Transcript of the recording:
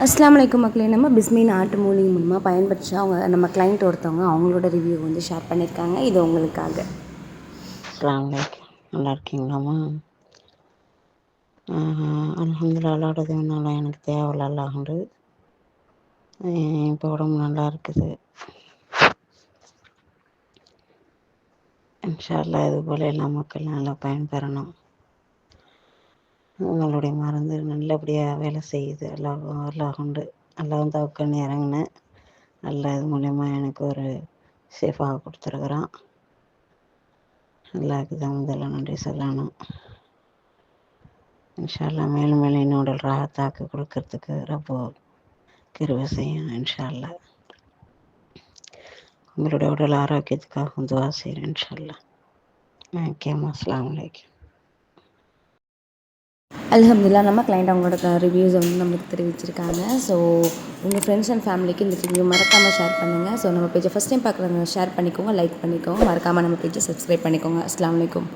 அஸ்ஸலாமு அலைக்கும் மக்களே. நம்ம பிஸ்மின் ஆட்டு மூலிகை மூலமாக பயன்படுத்தி அவங்க நம்ம கிளைண்ட் ஒருத்தவங்க அவங்களோட ரிவ்யூ வந்து ஷேர் பண்ணியிருக்காங்க. இது உங்களுக்காக. அஸ்ஸலாமு அலைக்கும். நல்லா இருக்கீங்களாம்மா? அல்ஹம்துலில்லாஹ் அல்லாஹ்வுடைய நல்லா எனக்கு தேவையில்ல அல்லாஹ்ண்டு. இப்போ உடம்பு நல்லா இருக்குது. இன்ஷா அல்லாஹ் இது போல் எல்லா மக்களும் நல்லா பயன்பெறணும். உங்களுடைய மருந்து நல்லபடியாக வேலை செய்யுது. அல்லாஹ்வுண்டு அல்லாஹ் தவக்கல்னு இறங்குனேன். அல்லாஹ் இது மூலயமா எனக்கு ஒரு ஷிஃபா கொடுத்துருக்குறான். அல்லாஹ்க்கு தான் முதல்ல நன்றி சொல்லணும். இன்ஷா அல்லாஹ் மேலும் மேலும் என்னோட ராகத்தாக்கு கொடுக்கறதுக்கு ரப்போ கிருபை செய்யும். இன்ஷா அல்லாஹ் உங்களுடைய உடல் ஆரோக்கியத்துக்காக துவா செய்கிறேன். இன்ஷா அல்லாஹ். ஓகேம்மா. அஸ்ஸலாமு அலைக்கும். அல்ஹம்துலில்லாஹ் நம்ம கிளைண்ட் அவங்களோட ரிவ்யூஸை வந்து நம்மளுக்கு தெரிவிச்சிருக்காங்க. ஸோ உங்கள் ஃப்ரெண்ட்ஸ் அண்ட் ஃபேமிலிக்கு இந்த ரிவ்யூ மறக்காமல் ஷேர் பண்ணுங்கள். ஸோ நம்ம பேஜை ஃபஸ்ட் டைம் பார்க்குறவங்க ஷேர் பண்ணிக்கோங்க, லைக் பண்ணிக்கோங்க, மறக்காமல் நம்ம பேஜை சப்ஸ்கிரைப் பண்ணிக்கோங்க. அஸ்ஸலாமு அலைக்கும்.